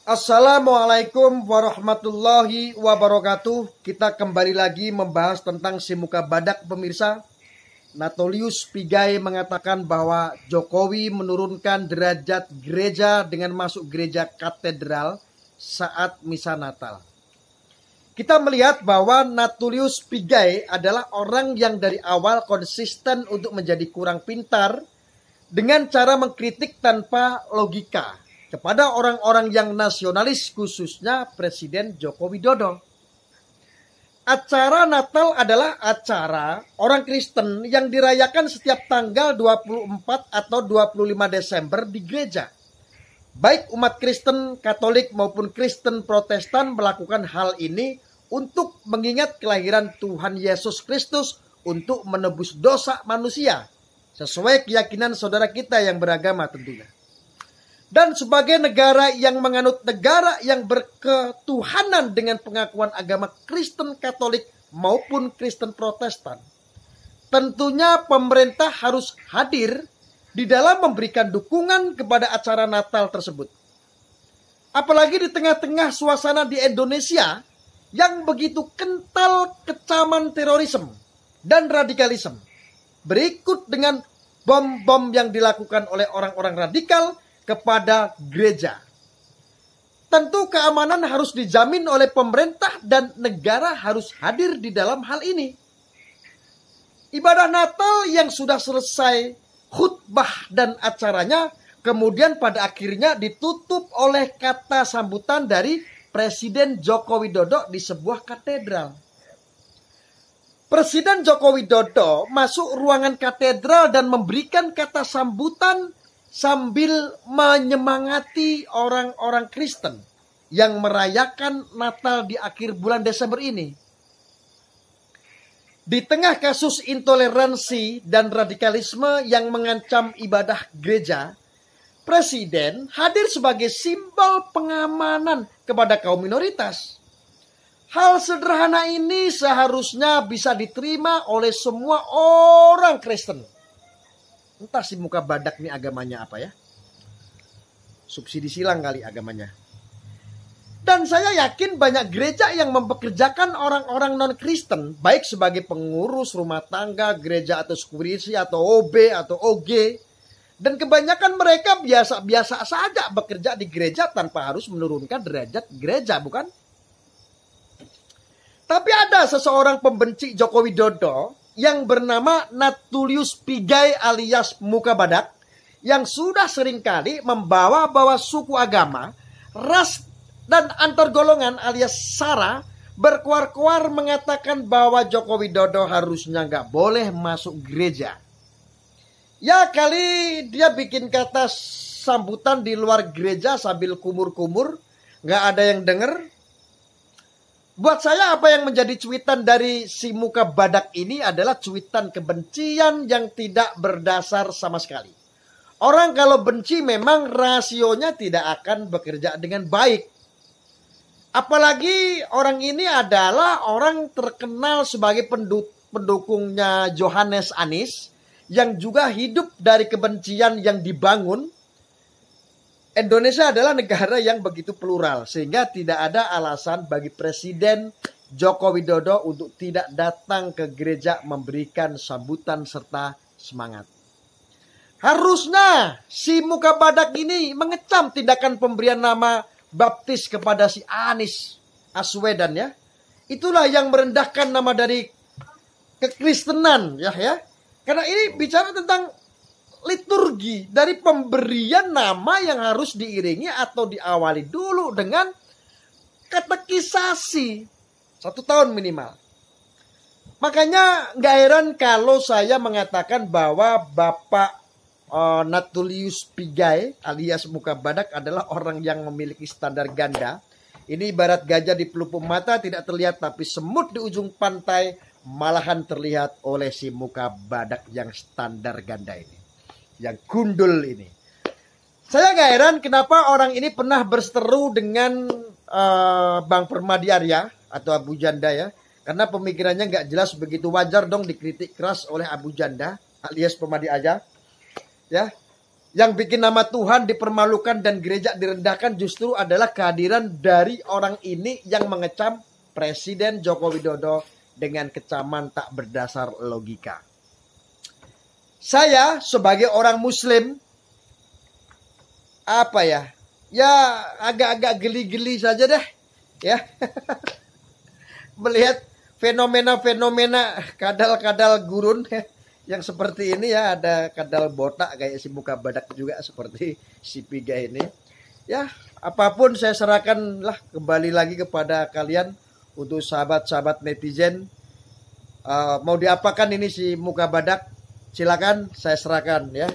Assalamualaikum warahmatullahi wabarakatuh. Kita kembali lagi membahas tentang si muka badak, pemirsa. Natolius Pigai mengatakan bahwa Jokowi menurunkan derajat gereja dengan masuk gereja katedral saat misa Natal. Kita melihat bahwa Natolius Pigai adalah orang yang dari awal konsisten untuk menjadi kurang pintar dengan cara mengkritik tanpa logika kepada orang-orang yang nasionalis, khususnya Presiden Joko Widodo. Acara Natal adalah acara orang Kristen yang dirayakan setiap tanggal 24 atau 25 Desember di gereja. Baik umat Kristen Katolik maupun Kristen Protestan melakukan hal ini untuk mengingat kelahiran Tuhan Yesus Kristus untuk menebus dosa manusia, sesuai keyakinan saudara kita yang beragama tentunya. Dan sebagai negara yang menganut negara yang berketuhanan dengan pengakuan agama Kristen Katolik maupun Kristen Protestan, tentunya pemerintah harus hadir di dalam memberikan dukungan kepada acara Natal tersebut. Apalagi di tengah-tengah suasana di Indonesia yang begitu kental kecaman terorisme dan radikalisme. Berikut dengan bom-bom yang dilakukan oleh orang-orang radikal kepada gereja. Tentu keamanan harus dijamin oleh pemerintah dan negara harus hadir di dalam hal ini. Ibadah Natal yang sudah selesai khutbah dan acaranya kemudian pada akhirnya ditutup oleh kata sambutan dari Presiden Joko Widodo di sebuah katedral. Presiden Joko Widodo masuk ruangan katedral dan memberikan kata sambutan sambil menyemangati orang-orang Kristen yang merayakan Natal di akhir bulan Desember ini. Di tengah kasus intoleransi dan radikalisme yang mengancam ibadah gereja, Presiden hadir sebagai simbol pengamanan kepada kaum minoritas. Hal sederhana ini seharusnya bisa diterima oleh semua orang Kristen. Entah si muka badak nih agamanya apa ya. Subsidi silang kali agamanya. Dan saya yakin banyak gereja yang mempekerjakan orang-orang non-Kristen, baik sebagai pengurus rumah tangga, gereja atau sekuriti atau OB atau OG. Dan kebanyakan mereka biasa-biasa saja bekerja di gereja tanpa harus menurunkan derajat gereja, bukan? Tapi ada seseorang pembenci Joko Widodo yang bernama Natolius Pigai alias muka badak, yang sudah seringkali membawa-bawa suku agama, ras, dan antar golongan alias SARA berkuar-kuar mengatakan bahwa Joko Widodo harusnya nggak boleh masuk gereja. Ya kali dia bikin kata sambutan di luar gereja sambil kumur-kumur, nggak ada yang denger. Buat saya apa yang menjadi cuitan dari si muka badak ini adalah cuitan kebencian yang tidak berdasar sama sekali. Orang kalau benci memang rasionya tidak akan bekerja dengan baik. Apalagi orang ini adalah orang terkenal sebagai pendukungnya Yohanes Anies yang juga hidup dari kebencian yang dibangun. Indonesia adalah negara yang begitu plural sehingga tidak ada alasan bagi Presiden Joko Widodo untuk tidak datang ke gereja memberikan sambutan serta semangat. Harusnya si muka badak ini mengecam tindakan pemberian nama baptis kepada si Anies Baswedan ya. Itulah yang merendahkan nama dari kekristenan ya. Karena ini bicara tentang liturgi dari pemberian nama yang harus diiringi atau diawali dulu dengan katekisasi 1 tahun minimal. Makanya gak heran kalau saya mengatakan bahwa Bapak Natolius Pigai alias muka badak adalah orang yang memiliki standar ganda. Ini ibarat gajah di pelupuk mata tidak terlihat, tapi semut di ujung pantai malahan terlihat oleh si muka badak yang standar ganda ini, yang gundul ini. Saya gak heran kenapa orang ini pernah berseteru dengan Bang Permadi Arya atau Abu Janda ya. Karena pemikirannya gak jelas, begitu wajar dong dikritik keras oleh Abu Janda alias Permadi Arya. Ya, Yang bikin nama Tuhan dipermalukan dan gereja direndahkan justru adalah kehadiran dari orang ini yang mengecam Presiden Joko Widodo dengan kecaman tak berdasar logika. Saya sebagai orang Muslim, ya agak-agak geli-geli saja deh, ya. Melihat fenomena-fenomena kadal-kadal gurun yang seperti ini, ya. Ada kadal botak kayak si muka badak juga seperti si Piga ini. Ya, apapun saya serahkanlah kembali lagi kepada kalian untuk sahabat-sahabat netizen. Mau diapakan ini si muka badak? Silakan saya serahkan, ya.